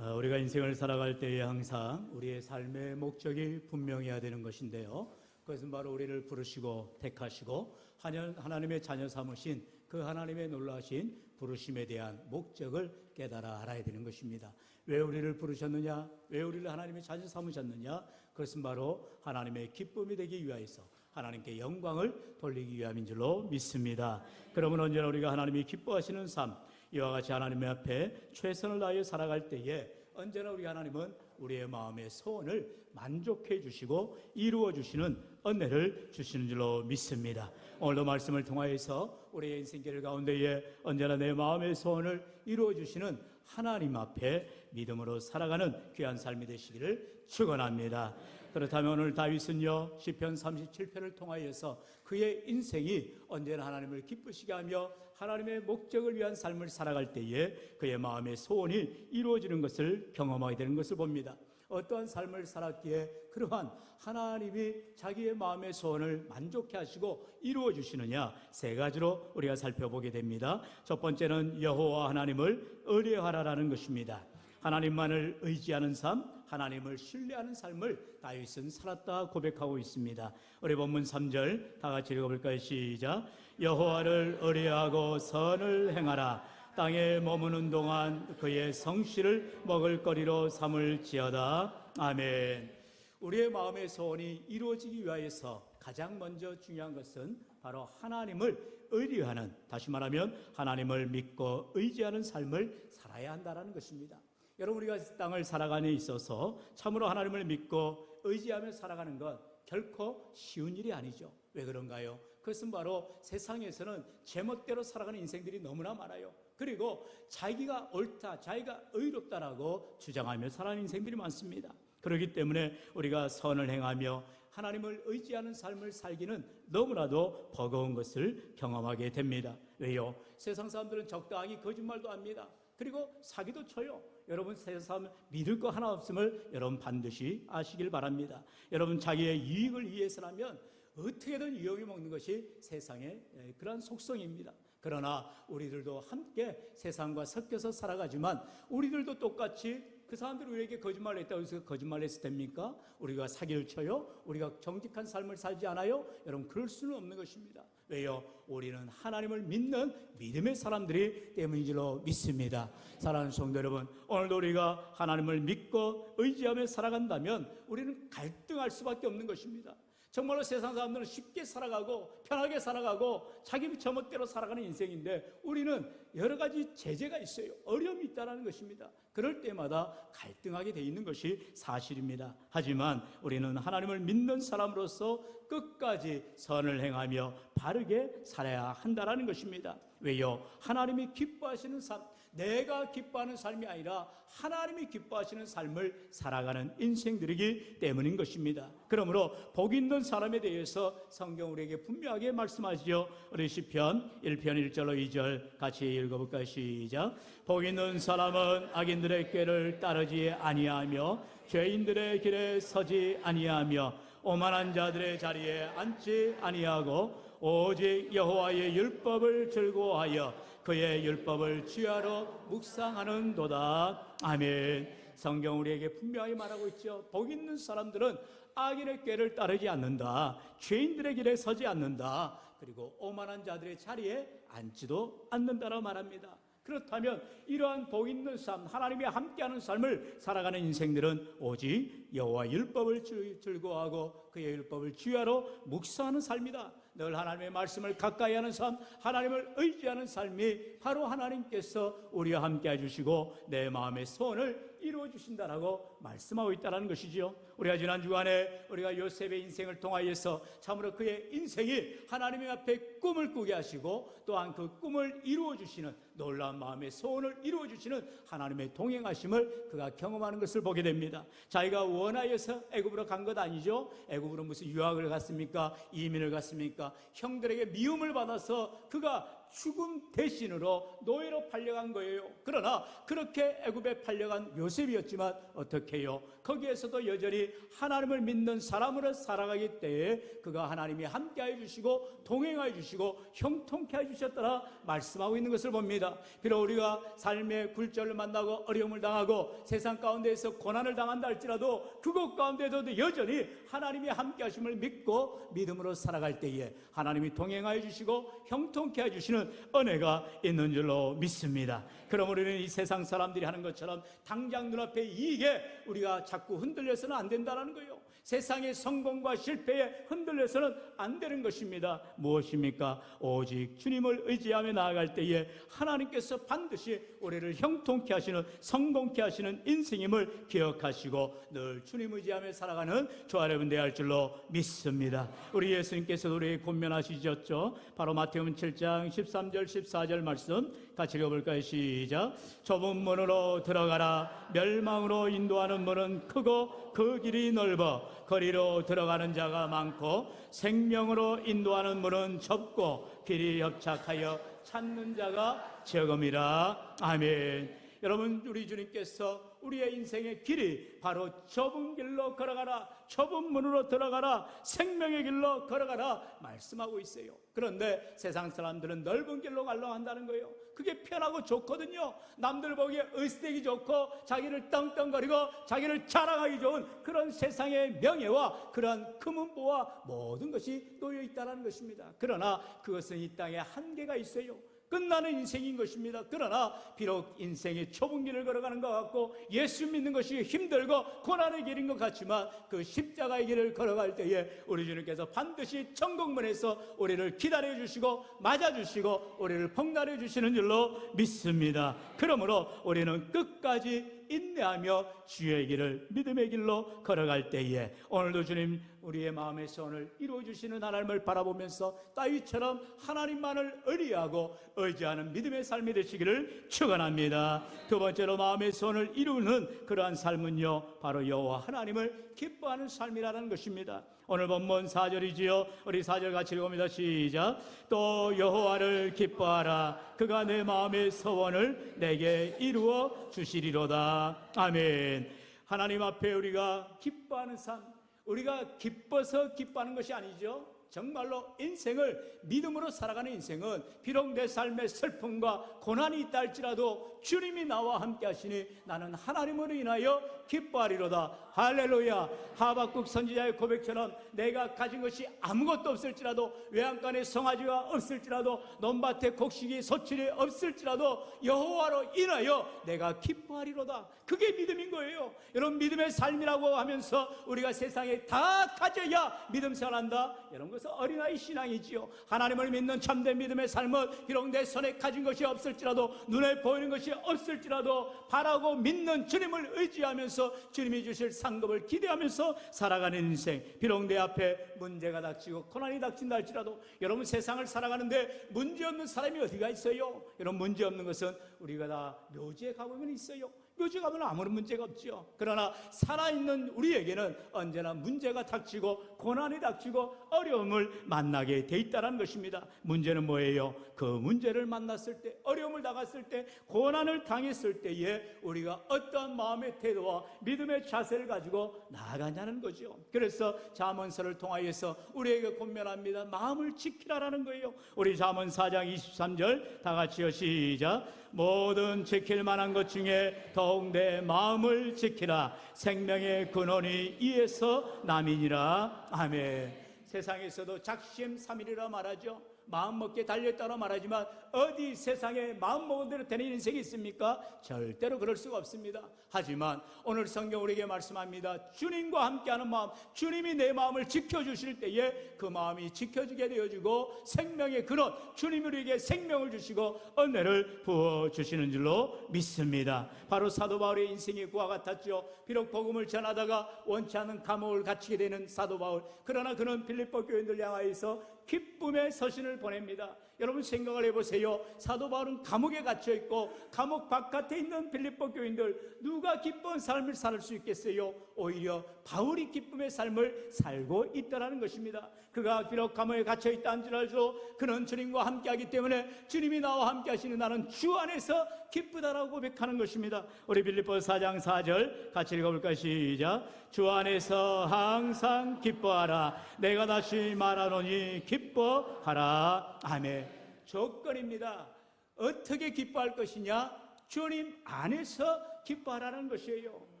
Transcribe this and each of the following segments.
우리가 인생을 살아갈 때에 항상 우리의 삶의 목적이 분명해야 되는 것인데요. 그것은 바로 우리를 부르시고 택하시고 하나님의 자녀 삼으신 그 하나님의 놀라신 부르심에 대한 목적을 깨달아 알아야 되는 것입니다. 왜 우리를 부르셨느냐? 왜 우리를 하나님의 자녀 삼으셨느냐? 그것은 바로 하나님의 기쁨이 되기 위하여서 하나님께 영광을 돌리기 위함인 줄로 믿습니다. 그러면 언제나 우리가 하나님이 기뻐하시는 삶, 이와 같이 하나님 앞에 최선을 다하여 살아갈 때에 언제나 우리 하나님은 우리의 마음의 소원을 만족해 주시고 이루어 주시는 은혜를 주시는 줄로 믿습니다. 오늘도 말씀을 통하여서 우리의 인생길 가운데에 언제나 내 마음의 소원을 이루어 주시는 하나님 앞에 믿음으로 살아가는 귀한 삶이 되시기를 축원합니다. 그렇다면 오늘 다윗은요, 시편 37편을 통하여서 그의 인생이 언제나 하나님을 기쁘시게 하며 하나님의 목적을 위한 삶을 살아갈 때에 그의 마음의 소원이 이루어지는 것을 경험하게 되는 것을 봅니다. 어떠한 삶을 살았기에 그러한 하나님이 자기의 마음의 소원을 만족해 하시고 이루어 주시느냐, 세 가지로 우리가 살펴보게 됩니다. 첫 번째는 여호와 하나님을 의뢰하라라는 것입니다. 하나님만을 의지하는 삶, 하나님을 신뢰하는 삶을 다윗은 살았다 고백하고 있습니다. 우리 본문 3절 다 같이 읽어볼까요? 시작. 여호와를 의뢰하고 선을 행하라. 땅에 머무는 동안 그의 성실을 먹을거리로 삼을지어다. 아멘. 우리의 마음의 소원이 이루어지기 위하여서 가장 먼저 중요한 것은 바로 하나님을 의뢰하는, 다시 말하면 하나님을 믿고 의지하는 삶을 살아야 한다는 것입니다. 여러분, 우리가 땅을 살아가는 데 있어서 참으로 하나님을 믿고 의지하며 살아가는 것 결코 쉬운 일이 아니죠. 왜 그런가요? 그것은 바로 세상에서는 제멋대로 살아가는 인생들이 너무나 많아요. 그리고 자기가 옳다, 자기가 의롭다라고 주장하며 살아가는 인생들이 많습니다. 그렇기 때문에 우리가 선을 행하며 하나님을 의지하는 삶을 살기는 너무나도 버거운 것을 경험하게 됩니다. 왜요? 세상 사람들은 적당히 거짓말도 합니다. 그리고 사기도 쳐요. 여러분, 세상 믿을 거 하나 없음을 여러분 반드시 아시길 바랍니다. 여러분, 자기의 이익을 위해서라면 어떻게든 이용해 먹는 것이 세상의 그런 속성입니다. 그러나 우리들도 함께 세상과 섞여서 살아가지만 우리들도 똑같이 그 사람들이 우리에게 거짓말을 했다고 해서 거짓말을 했을 됩니까? 우리가 사기를 쳐요? 우리가 정직한 삶을 살지 않아요? 여러분, 그럴 수는 없는 것입니다. 왜요? 우리는 하나님을 믿는 믿음의 사람들이 때문인 줄로 믿습니다. 사랑하는 성도 여러분, 오늘도 우리가 하나님을 믿고 의지하며 살아간다면 우리는 갈등할 수밖에 없는 것입니다. 정말로 세상 사람들은 쉽게 살아가고 편하게 살아가고 자기 제멋대로 살아가는 인생인데 우리는 여러 가지 제재가 있어요. 어려움이 있다는 것입니다. 그럴 때마다 갈등하게 돼 있는 것이 사실입니다. 하지만 우리는 하나님을 믿는 사람으로서 끝까지 선을 행하며 바르게 살아야 한다는 것입니다. 왜요? 하나님이 기뻐하시는 삶, 내가 기뻐하는 삶이 아니라 하나님이 기뻐하시는 삶을 살아가는 인생들이기 때문인 것입니다. 그러므로 복 있는 사람에 대해서 성경 우리에게 분명하게 말씀하시죠. 우리 시편 1편 1절로 2절 같이 읽어볼까요? 시작. 복 있는 사람은 악인들의 꾀를 따르지 아니하며 죄인들의 길에 서지 아니하며 오만한 자들의 자리에 앉지 아니하고 오직 여호와의 율법을 즐거워하여 그의 율법을 주야로 묵상하는도다. 아멘. 성경 우리에게 분명히 말하고 있죠. 복 있는 사람들은 악인의 꾀를 따르지 않는다. 죄인들의 길에 서지 않는다. 그리고 오만한 자들의 자리에 앉지도 않는다라고 말합니다. 그렇다면 이러한 복 있는 삶, 하나님이 함께하는 삶을 살아가는 인생들은 오직 여호와 율법을 즐거워하고 그의 율법을 주야로 묵상하는 삶이다. 늘 하나님의 말씀을 가까이 하는 삶, 하나님을 의지하는 삶이 바로 하나님께서 우리와 함께 해주시고 내 마음의 소원을 이루어 주신다라고 말씀하고 있다는 것이죠. 우리가 지난 주간에 우리가 요셉의 인생을 통하여서 참으로 그의 인생이 하나님의 앞에 꿈을 꾸게 하시고 또한 그 꿈을 이루어 주시는, 놀라운 마음의 소원을 이루어 주시는 하나님의 동행하심을 그가 경험하는 것을 보게 됩니다. 자기가 원하여서 애굽으로 간 것 아니죠. 애굽으로 무슨 유학을 갔습니까? 이민을 갔습니까? 형들에게 미움을 받아서 그가 죽음 대신으로 노예로 팔려간 거예요. 그러나 그렇게 애굽에 팔려간 요셉이었지만 어떻게 해요? 거기에서도 여전히 하나님을 믿는 사람으로 살아가기 때문에 그가 하나님이 함께해 주시고 동행해 주시고 형통케 해 주셨더라 말씀하고 있는 것을 봅니다. 비록 우리가 삶의 굴절을 만나고 어려움을 당하고 세상 가운데에서 고난을 당한다 할지라도 그것 가운데도 여전히 하나님이 함께 하심을 믿고 믿음으로 살아갈 때에 하나님이 동행하여 주시고 형통케 해주시는 은혜가 있는 줄로 믿습니다. 그럼 우리는 이 세상 사람들이 하는 것처럼 당장 눈앞에 이익에 우리가 자꾸 흔들려서는 안 된다는 거예요. 세상의 성공과 실패에 흔들려서는 안 되는 것입니다. 무엇입니까? 오직 주님을 의지하며 나아갈 때에 하나님께서 반드시 우리를 형통케 하시는 성공케 하시는 인생임을 기억하시고 늘 주님 의지하며 살아가는 저와 여러분 되어야 할 줄로 믿습니다. 우리 예수님께서 우리에게 권면하시셨죠. 바로 마태복음 7장 13절 14절 말씀 같이 읽어볼까요? 시작. 좁은 문으로 들어가라. 멸망으로 인도하는 문은 크고 그 길이 넓어 거리로 들어가는 자가 많고 생명으로 인도하는 문은 좁고 길이 협착하여 찾는 자가 적음이라. 아멘. 여러분, 우리 주님께서 우리의 인생의 길이 바로 좁은 길로 걸어가라, 좁은 문으로 들어가라, 생명의 길로 걸어가라 말씀하고 있어요. 그런데 세상 사람들은 넓은 길로 가려고 한다는 거예요. 그게 편하고 좋거든요. 남들 보기에 의스되기 좋고 자기를 떵떵거리고 자기를 자랑하기 좋은 그런 세상의 명예와 그런 금은보와 모든 것이 놓여 있다는 것입니다. 그러나 그것은 이 땅에 한계가 있어요. 끝나는 인생인 것입니다. 그러나 비록 인생의 좁은 길을 걸어가는 것 같고 예수 믿는 것이 힘들고 고난의 길인 것 같지만 그 십자가의 길을 걸어갈 때에 우리 주님께서 반드시 천국문에서 우리를 기다려주시고 맞아주시고 우리를 복날해 주시는 줄로 믿습니다. 그러므로 우리는 끝까지 인내하며 주의 길을 믿음의 길로 걸어갈 때에 오늘도 주님 우리의 마음의 소원을 이루어주시는 하나님을 바라보면서 다윗처럼 하나님만을 의리하고 의지하는 믿음의 삶이 되시기를 축원합니다. 두 번째로 마음의 소원을 이루는 그러한 삶은요 바로 여호와 하나님을 기뻐하는 삶이라는 것입니다. 오늘 본문 4절이지요. 우리 4절 같이 읽어봅니다. 시작. 또 여호와를 기뻐하라. 그가 내 마음의 소원을 내게 이루어 주시리로다. 아멘. 하나님 앞에 우리가 기뻐하는 삶, 우리가 기뻐서 기뻐하는 것이 아니죠. 정말로 인생을 믿음으로 살아가는 인생은 비록 내 삶에 슬픔과 고난이 있다 할지라도 주님이 나와 함께 하시니 나는 하나님으로 인하여 기뻐하리로다. 할렐루야. 하박국 선지자의 고백처럼 내가 가진 것이 아무것도 없을지라도 외양간에 송아지가 없을지라도 논밭에 곡식이 소출이 없을지라도 여호와로 인하여 내가 기뻐하리로다. 그게 믿음인 거예요. 여러분, 믿음의 삶이라고 하면서 우리가 세상에 다 가져야 믿음 생활한다, 이런 것은 어린아이 신앙이지요. 하나님을 믿는 참된 믿음의 삶은 비록 내 손에 가진 것이 없을지라도 눈에 보이는 것이 없을지라도 바라고 믿는 주님을 의지하면서 주님이 주실 상급을 기대하면서 살아가는 인생. 비록 내 앞에 문제가 닥치고 고난이 닥친다 할지라도 여러분, 세상을 살아가는데 문제없는 사람이 어디가 있어요? 여러분, 문제없는 것은 우리가 다 묘지에 가보면 있어요. 묘지 가면 아무런 문제가 없죠. 그러나 살아있는 우리에게는 언제나 문제가 닥치고 고난이 닥치고 어려움을 만나게 돼 있다는 것입니다. 문제는 뭐예요? 그 문제를 만났을 때, 어려움을 당했을 때, 고난을 당했을 때에 우리가 어떤 마음의 태도와 믿음의 자세를 가지고 나아가냐는 거죠. 그래서 잠언서를 통하여서 우리에게 권면합니다. 마음을 지키라라는 거예요. 우리 잠언 4장 23절 다 같이요. 시작. 모든 지킬 만한 것 중에 더욱 내 마음을 지키라. 생명의 근원이 이에서 남이니라. 아멘. 세상에서도 작심삼일이라 말하죠. 마음먹기에 달려있다고 말하지만 어디 세상에 마음먹은 대로 되는 인생이 있습니까? 절대로 그럴 수가 없습니다. 하지만 오늘 성경 우리에게 말씀합니다. 주님과 함께하는 마음, 주님이 내 마음을 지켜주실 때에 그 마음이 지켜지게 되어지고 생명의 근원, 주님이 우리에게 생명을 주시고 은혜를 부어주시는 줄로 믿습니다. 바로 사도 바울의 인생이 그와 같았죠. 비록 복음을 전하다가 원치 않는 감옥을 갇히게 되는 사도 바울, 그러나 그는 빌립보 교인들 향하여서 기쁨의 서신을 보냅니다. 여러분 생각을 해보세요. 사도 바울은 감옥에 갇혀 있고 감옥 바깥에 있는 빌립보 교인들 누가 기쁜 삶을 살 수 있겠어요? 오히려 바울이 기쁨의 삶을 살고 있다는 것입니다. 그가 비록 감옥에 갇혀 있다 한지라도 그는 주님과 함께하기 때문에 주님이 나와 함께 하시는 나는 주 안에서 기쁘다라고 고백하는 것입니다. 우리 빌립보 4장 4절 같이 읽어볼까요? 시작. 주 안에서 항상 기뻐하라. 내가 다시 말하노니 기뻐하라. 아멘. 조건입니다. 어떻게 기뻐할 것이냐? 주님 안에서 기뻐하라는 것이에요.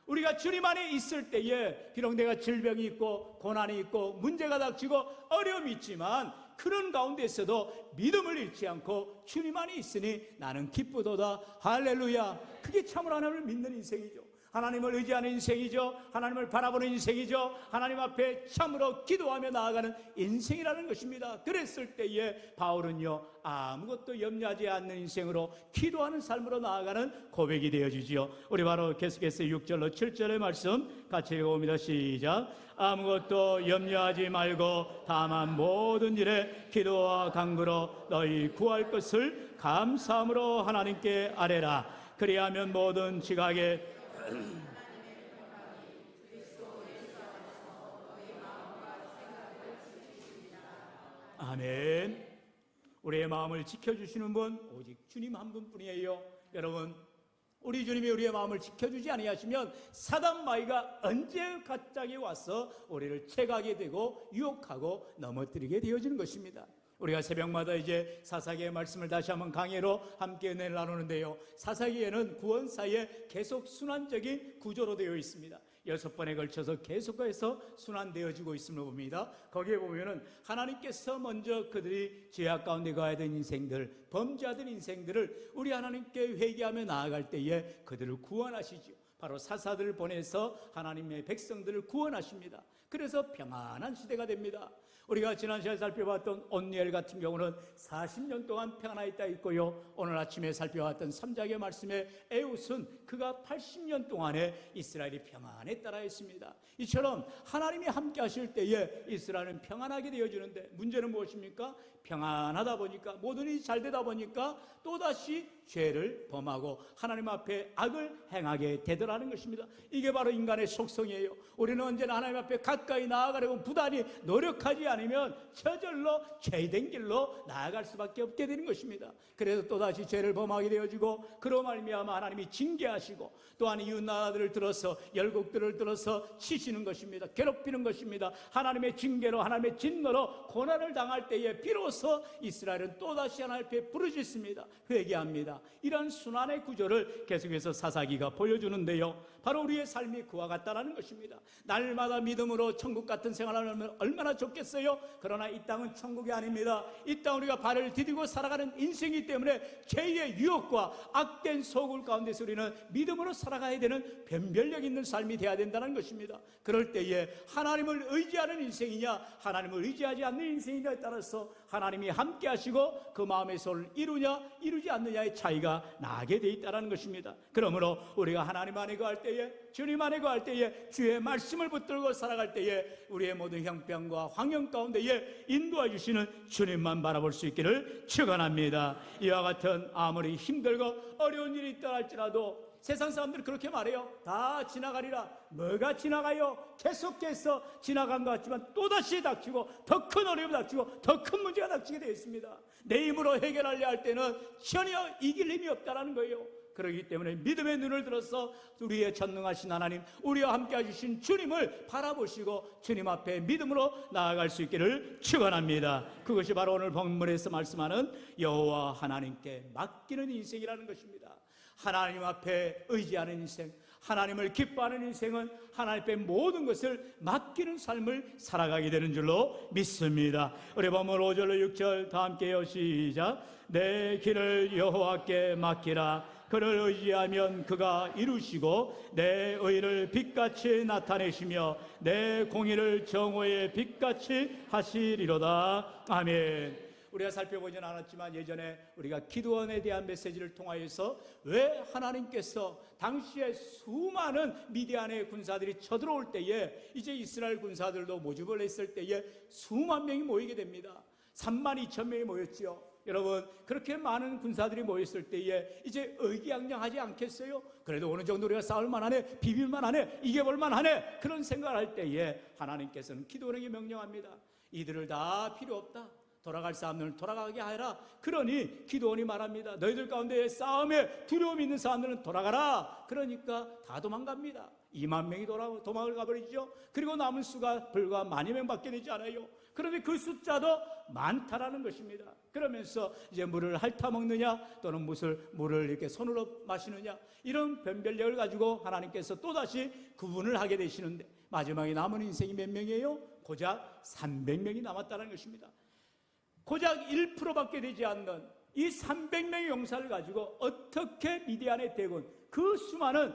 우리가 주님 안에 있을 때에 비록 내가 질병이 있고 고난이 있고 문제가 닥치고 어려움이 있지만 그런 가운데서도 믿음을 잃지 않고 주님 안에 있으니 나는 기쁘도다. 할렐루야. 그게 참으로 하나님을 믿는 인생이죠. 하나님을 의지하는 인생이죠. 하나님을 바라보는 인생이죠. 하나님 앞에 참으로 기도하며 나아가는 인생이라는 것입니다. 그랬을 때에 바울은요 아무것도 염려하지 않는 인생으로 기도하는 삶으로 나아가는 고백이 되어지지요. 우리 바로 계속해서 6절로 7절의 말씀 같이 읽어봅니다. 시작. 아무것도 염려하지 말고 다만 모든 일에 기도와 간구로 너희 구할 것을 감사함으로 하나님께 아뢰라. 그리하면 모든 지각에 아멘. 우리의 마음을 지켜주시는 분 오직 주님 한 분뿐이에요. 여러분, 우리 주님이 우리의 마음을 지켜주지 아니하시면 사단 마귀가 언제 갑자기 와서 우리를 채가게 되고 유혹하고 넘어뜨리게 되어지는 것입니다. 우리가 새벽마다 이제 사사기의 말씀을 다시 한번 강해로 함께 은혜를 나누는데요, 사사기에는 구원사의 계속 순환적인 구조로 되어 있습니다. 6번에 걸쳐서 계속해서 순환되어지고 있음을 봅니다. 거기에 보면은 하나님께서 먼저 그들이 죄악 가운데 가야 되는 인생들, 범죄하던 인생들을 우리 하나님께 회개하며 나아갈 때에 그들을 구원하시죠. 바로 사사들을 보내서 하나님의 백성들을 구원하십니다. 그래서 평안한 시대가 됩니다. 우리가 지난 시간에 살펴봤던 온니엘 같은 경우는 40년 동안 평안하여 있다 있고요, 오늘 아침에 살펴봤던 3장의 말씀에 에웃은 그가 80년 동안에 이스라엘이 평안했다라 했습니다. 이처럼 하나님이 함께 하실 때에 이스라엘은 평안하게 되어지는데 문제는 무엇입니까? 평안하다 보니까 모든 일이 잘 되다 보니까 또다시 죄를 범하고 하나님 앞에 악을 행하게 되더라는 것입니다. 이게 바로 인간의 속성이에요. 우리는 언제나 하나님 앞에 가까이 나아가려고 부단히 노력하지 않으면 저절로 죄된 길로 나아갈 수밖에 없게 되는 것입니다. 그래서 또다시 죄를 범하게 되어지고 그로 말미암아 하나님이 징계하시고 또한 이웃나라들을 들어서 열국들을 들어서 치시는 것입니다. 괴롭히는 것입니다. 하나님의 징계로 하나님의 진노로 고난을 당할 때에 비로소 이스라엘은 또다시 하나님 앞에 부르짖습니다. 회개합니다. 이런 순환의 구조를 계속해서 사사기가 보여주는데요, 바로 우리의 삶이 그와 같다라는 것입니다. 날마다 믿음으로 천국 같은 생활을 하면 얼마나 좋겠어요? 그러나 이 땅은 천국이 아닙니다. 이 땅 우리가 발을 디디고 살아가는 인생이기 때문에 죄의 유혹과 악된 소굴 가운데서 우리는 믿음으로 살아가야 되는 변별력 있는 삶이 되어야 된다는 것입니다. 그럴 때에 하나님을 의지하는 인생이냐 하나님을 의지하지 않는 인생이냐에 따라서 하나님이 함께 하시고 그 마음의 소를 이루냐 이루지 않느냐의 차이가 나게 돼 있다는 것입니다. 그러므로 우리가 하나님 안에 거할 때에, 주님 안에 거할 때에, 주의 말씀을 붙들고 살아갈 때에 우리의 모든 형편과 환경 가운데에 인도해 주시는 주님만 바라볼 수 있기를 축원합니다. 이와 같은 아무리 힘들고 어려운 일이 있다 할지라도 세상 사람들이 그렇게 말해요. 다 지나가리라. 뭐가 지나가요? 계속해서 지나간 것 같지만 또다시 닥치고 더 큰 어려움이 닥치고 더 큰 문제가 닥치게 되어 있습니다. 내 힘으로 해결하려 할 때는 전혀 이길 힘이 없다는 거예요. 그렇기 때문에 믿음의 눈을 들어서 우리의 전능하신 하나님, 우리와 함께 해주신 주님을 바라보시고 주님 앞에 믿음으로 나아갈 수 있기를 축원합니다. 그것이 바로 오늘 본문에서 말씀하는 여호와 하나님께 맡기는 인생이라는 것입니다. 하나님 앞에 의지하는 인생, 하나님을 기뻐하는 인생은 하나님 앞에 모든 것을 맡기는 삶을 살아가게 되는 줄로 믿습니다. 우리 본문 5절로 6절 다 함께요. 시작. 내 길을 여호와께 맡기라. 그를 의지하면 그가 이루시고 내 의를 빛같이 나타내시며 내 공의를 정오의 빛같이 하시리로다. 아멘. 우리가 살펴보지는 않았지만 예전에 우리가 기도원에 대한 메시지를 통하여서 왜 하나님께서 당시에 수많은 미디안의 군사들이 쳐들어올 때에 이제 이스라엘 군사들도 모집을 했을 때에 수만 명이 모이게 됩니다. 32,000명이 모였지요. 여러분, 그렇게 많은 군사들이 모였을 때에 이제 의기양양하지 않겠어요? 그래도 어느 정도 우리가 싸울 만하네, 비빌 만하네, 이겨볼 만하네, 그런 생각을 할 때에 하나님께서는 기도원에게 명령합니다. 이들을 다 필요 없다, 돌아갈 사람들은 돌아가게 하라. 그러니 기도원이 말합니다. 너희들 가운데 싸움에 두려움 있는 사람들은 돌아가라. 그러니까 다 도망갑니다. 2만 명이 도망을 가버리죠. 그리고 남은 수가 불과 10,000 명밖에 되지 않아요. 그런데 그 숫자도 많다라는 것입니다. 그러면서 이제 물을 핥아 먹느냐, 또는 물을 이렇게 손으로 마시느냐, 이런 변별력을 가지고 하나님께서 또다시 구분을 하게 되시는데, 마지막에 남은 인생이 몇 명이에요? 고작 300명이 남았다는 것입니다. 고작 1%밖에 되지 않는 이 300명의 용사를 가지고 어떻게 미디안의 대군, 그 수많은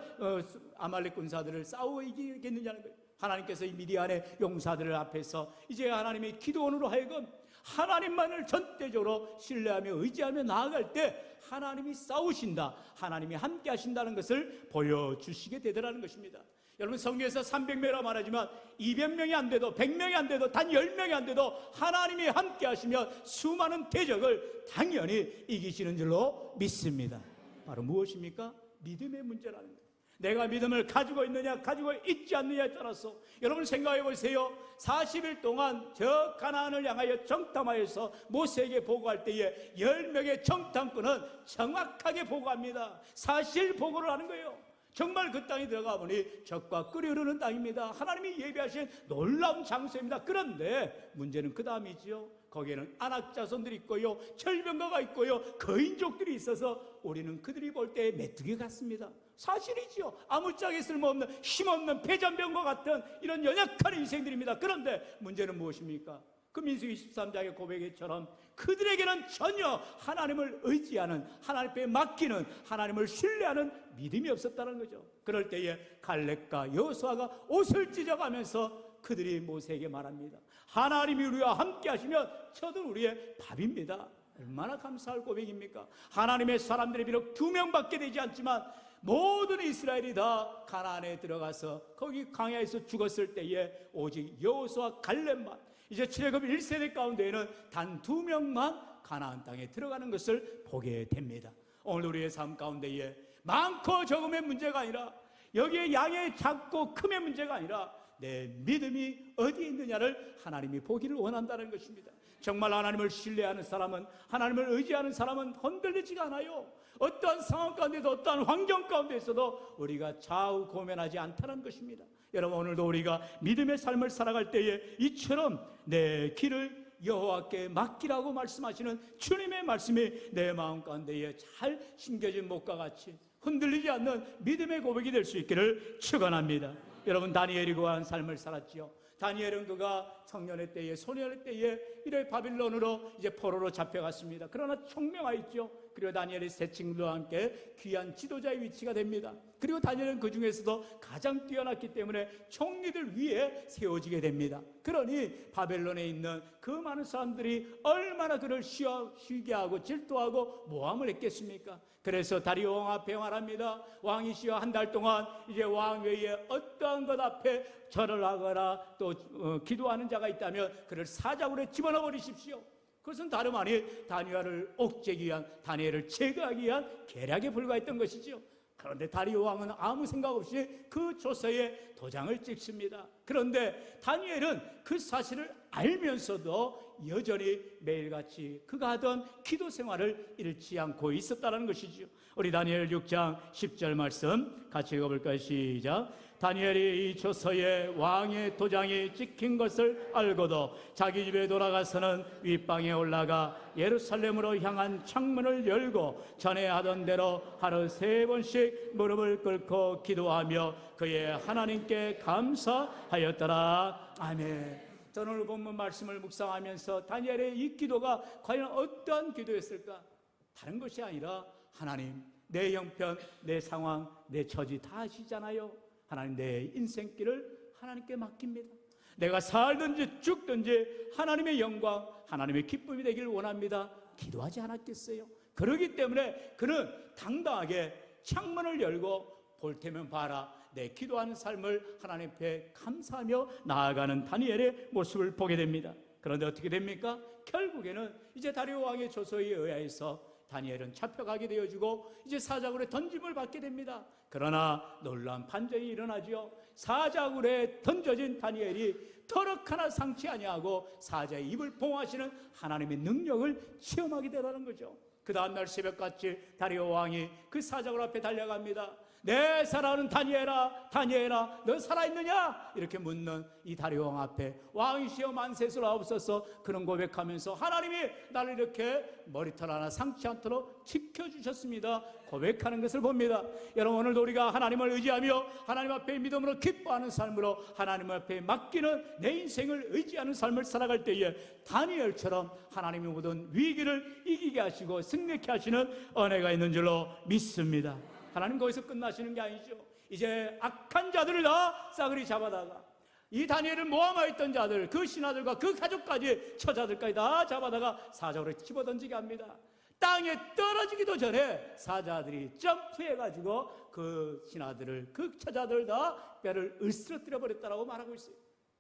아말렉 군사들을 싸워 이기겠느냐는 거예요. 하나님께서 이 미디안의 용사들을 앞에서 이제 하나님의 기도원으로 하여금 하나님만을 전대적으로 신뢰하며 의지하며 나아갈 때 하나님이 싸우신다, 하나님이 함께 하신다는 것을 보여주시게 되더라는 것입니다. 여러분, 성경에서 300명이라고 말하지만 200명이 안 돼도, 100명이 안 돼도, 단 10명이 안 돼도 하나님이 함께 하시면 수많은 대적을 당연히 이기시는 줄로 믿습니다. 바로 무엇입니까? 믿음의 문제라는 거예요. 내가 믿음을 가지고 있느냐, 가지고 있지 않느냐에 따라서 여러분 생각해 보세요. 40일 동안 저 가나안을 향하여 정탐하여서 모세에게 보고할 때에 10명의 정탐꾼은 정확하게 보고합니다. 사실 보고를 하는 거예요. 정말 그 땅에 들어가 보니 적과 끓이 흐르는 땅입니다. 하나님이 예비하신 놀라운 장소입니다. 그런데 문제는 그 다음이지요. 거기에는 안악 자손들이 있고요, 철병가가 있고요, 거인족들이 있어서 우리는 그들이 볼 때 메뚜기 같습니다. 사실이지요. 아무짝에 쓸모없는, 힘없는 패잔병과 같은 이런 연약한 인생들입니다. 그런데 문제는 무엇입니까? 그 민수기 13장의 고백처럼 그들에게는 전혀 하나님을 의지하는, 하나님께 맡기는, 하나님을 신뢰하는 믿음이 없었다는 거죠. 그럴 때에 갈렙과 여호수아가 옷을 찢어가면서 그들이 모세에게 말합니다. 하나님이 우리와 함께 하시면 저도 우리의 밥입니다. 얼마나 감사할 고백입니까? 하나님의 사람들이 비록 2명밖에 되지 않지만 모든 이스라엘이 다 가나안에 들어가서 거기 광야에서 죽었을 때에 오직 여호수아 갈렙만, 이제 출애굽 1세대 가운데에는 단 2명만 가나안 땅에 들어가는 것을 보게 됩니다. 오늘 우리의 삶 가운데에 많고 적음의 문제가 아니라, 여기에 양의 작고 큼의 문제가 아니라 내 믿음이 어디에 있느냐를 하나님이 보기를 원한다는 것입니다. 정말 하나님을 신뢰하는 사람은, 하나님을 의지하는 사람은 흔들리지가 않아요. 어떠한 상황 가운데도, 어떠한 환경 가운데서도 우리가 좌우 고민하지 않다는 것입니다. 여러분, 오늘도 우리가 믿음의 삶을 살아갈 때에 이처럼 내 길을 여호와께 맡기라고 말씀하시는 주님의 말씀이 내 마음 가운데에 잘 심겨진 목과 같이 흔들리지 않는 믿음의 고백이 될 수 있기를 축원합니다. 여러분, 다니엘이 그러한 삶을 살았지요. 다니엘은 그가 청년의 때에, 소년의 때에 이래 바빌론으로 이제 포로로 잡혀갔습니다. 그러나 총명하였죠. 그리고 다니엘이 세 친구들과 함께 귀한 지도자의 위치가 됩니다. 그리고 다니엘은 그 중에서도 가장 뛰어났기 때문에 총리들 위에 세워지게 됩니다. 그러니 바벨론에 있는 그 많은 사람들이 얼마나 그를 쉬게 하고 질투하고 모함을 했겠습니까? 그래서 다리오 왕 앞에 말합니다. 왕이시여, 한 달 동안 이제 왕 외에 어떠한 것 앞에 절을 하거나 또 기도하는 자가 있다면 그를 사자굴에 집어넣어 버리십시오. 그것은 다름 아닌 다니엘을 옥죄기 위한, 다니엘을 제거하기 위한 계략에 불과했던 것이죠. 그런데 다리오 왕은 아무 생각 없이 그 조서에 도장을 찍습니다. 그런데 다니엘은 그 사실을 알면서도 여전히 매일같이 그가 하던 기도 생활을 잃지 않고 있었다는 것이죠. 우리 다니엘 6장 10절 말씀 같이 읽어볼까요? 시작. 다니엘이 이 조서에 왕의 도장이 찍힌 것을 알고도 자기 집에 돌아가서는 윗방에 올라가 예루살렘으로 향한 창문을 열고 전에 하던 대로 하루 3번씩 무릎을 꿇고 기도하며 그의 하나님께 감사하였더라. 아멘. 저는 오늘 본문 말씀을 묵상하면서 다니엘의 이 기도가 과연 어떠한 기도였을까? 다른 것이 아니라, 하나님, 내 형편, 내 상황, 내 처지 다 아시잖아요. 하나님, 내 인생길을 하나님께 맡깁니다. 내가 살든지 죽든지 하나님의 영광, 하나님의 기쁨이 되기를 원합니다. 기도하지 않았겠어요? 그렇기 때문에 그는 당당하게 창문을 열고 볼 테면 봐라, 내 기도하는 삶을 하나님 앞에 감사하며 나아가는 다니엘의 모습을 보게 됩니다. 그런데 어떻게 됩니까? 결국에는 이제 다리오 왕의 조서에 의하여서 다니엘은 잡혀가게 되어지고 이제 사자굴에 던짐을 받게 됩니다. 그러나 놀라운 반전이 일어나지요. 사자굴에 던져진 다니엘이 터럭 하나 상치 아니하고 사자의 입을 봉하시는 하나님의 능력을 체험하게 되라는 거죠. 그 다음날 새벽같이 다리오 왕이 그 사자굴 앞에 달려갑니다. 내 사랑하는 다니엘아, 다니엘아, 너 살아있느냐? 이렇게 묻는 이 다리오 왕 앞에 왕이시여 만세스라옵소서, 그런 고백하면서 하나님이 나를 이렇게 머리털 하나 상치 않도록 지켜주셨습니다 고백하는 것을 봅니다. 여러분, 오늘도 우리가 하나님을 의지하며 하나님 앞에 믿음으로 기뻐하는 삶으로 하나님 앞에 맡기는 내 인생을 의지하는 삶을 살아갈 때에 다니엘처럼 하나님의 모든 위기를 이기게 하시고 승리케 하시는 은혜가 있는 줄로 믿습니다. 하나님 거기서 끝나시는 게 아니죠. 이제 악한 자들을 다 싸그리 잡아다가 이 다니엘을 모함하였던 자들, 그 신하들과 그 가족까지, 처자들까지 다 잡아다가 사자굴에 집어던지게 합니다. 땅에 떨어지기도 전에 사자들이 점프해가지고 그 신하들을, 그 처자들 다 뼈를 으스러뜨려 버렸다라고 말하고 있어요.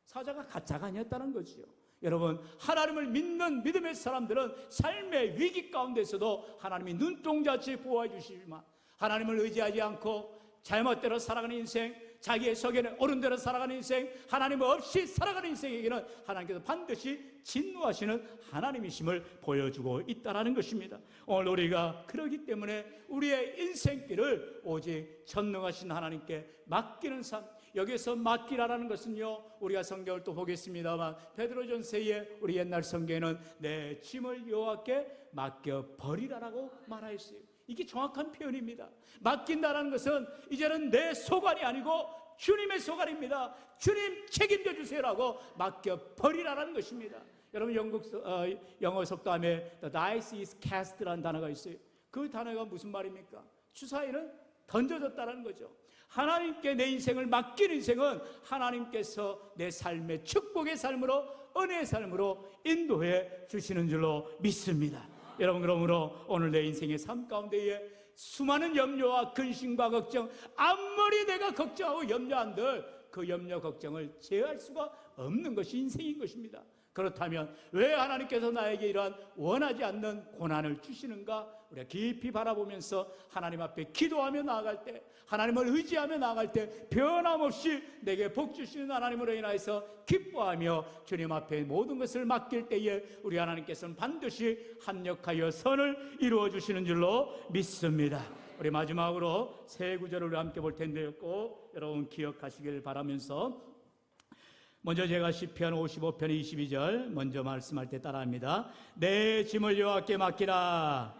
사자가 가짜가 아니었다는 거죠. 여러분, 하나님을 믿는 믿음의 사람들은 삶의 위기 가운데서도 하나님이 눈동자같이 보호해 주시지만, 하나님을 의지하지 않고 잘못대로 살아가는 인생, 자기의 속에는 옳은 대로 살아가는 인생, 하나님 없이 살아가는 인생에게는 하나님께서 반드시 진노하시는 하나님이심을 보여주고 있다는 것입니다. 오늘 우리가 그러기 때문에 우리의 인생길을 오직 전능하신 하나님께 맡기는 삶, 여기서 맡기라라는 것은요, 우리가 성경을 또 보겠습니다만 베드로전서에 우리 옛날 성경에는 내 짐을 여호와께 맡겨버리라라고 말하였어요. 이게 정확한 표현입니다. 맡긴다라는 것은 이제는 내 소관이 아니고 주님의 소관입니다. 주님 책임져 주세요라고 맡겨버리라는 것입니다. 여러분, 영어 속담에 The dice is cast라는 단어가 있어요. 그 단어가 무슨 말입니까? 주사위는 던져졌다는 거죠. 하나님께 내 인생을 맡긴 인생은 하나님께서 내 삶의 축복의 삶으로, 은혜의 삶으로 인도해 주시는 줄로 믿습니다. 여러분, 그러므로 오늘 내 인생의 삶 가운데에 수많은 염려와 근심과 걱정, 아무리 내가 걱정하고 염려한들 그 염려 걱정을 제어할 수가 없는 것이 인생인 것입니다. 그렇다면 왜 하나님께서 나에게 이러한 원하지 않는 고난을 주시는가? 우리가 깊이 바라보면서 하나님 앞에 기도하며 나아갈 때, 하나님을 의지하며 나아갈 때 변함없이 내게 복 주시는 하나님으로 인하여서 기뻐하며 주님 앞에 모든 것을 맡길 때에 우리 하나님께서는 반드시 합력하여 선을 이루어 주시는 줄로 믿습니다. 우리 마지막으로 세 구절을 함께 볼 텐데요, 꼭 여러분 기억하시길 바라면서, 먼저 제가 시편 55편 22절 먼저 말씀할 때 따라합니다. 내 짐을 여호와께 맡기라.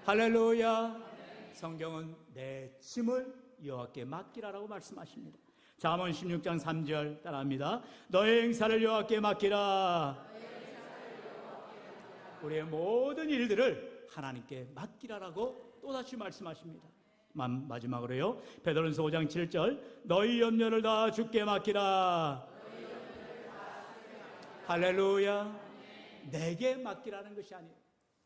할렐루야. 성경은 내 짐을 여호와께 맡기라라고 말씀하십니다. 잠언 16장 3절 따라합니다. 너의 행사를 여호와께 맡기라. 우리의 모든 일들을 하나님께 맡기라라고 또다시 말씀하십니다. 마지막으로요, 베드로전서 5장 7절 너희 염려를 다 주께 맡기라. 할렐루야. 내게 맡기라는 것이 아니에요.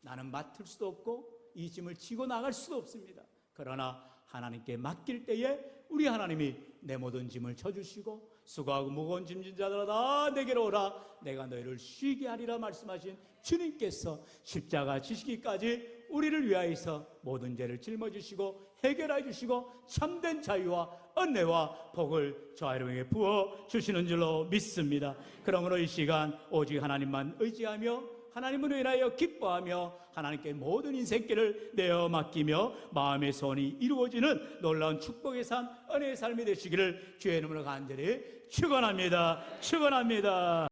나는 맡을 수도 없고 이 짐을 지고 나갈 수도 없습니다. 그러나 하나님께 맡길 때에 우리 하나님이 내 모든 짐을 져주시고 수고하고 무거운 짐진 자들아 다 내게로 오라, 내가 너희를 쉬게 하리라 말씀하신 주님께서 십자가 지시기까지 우리를 위하여서 모든 죄를 짊어지시고 해결해 주시고 참된 자유와 은혜와 복을 저 여러분에게 부어 주시는 줄로 믿습니다. 그러므로 이 시간 오직 하나님만 의지하며 하나님으로 인하여 기뻐하며 하나님께 모든 인생길을 내어 맡기며 마음의 소원이 이루어지는 놀라운 축복의 삶, 은혜의 삶이 되시기를 주의 이름으로 간절히 축원합니다. 축원합니다.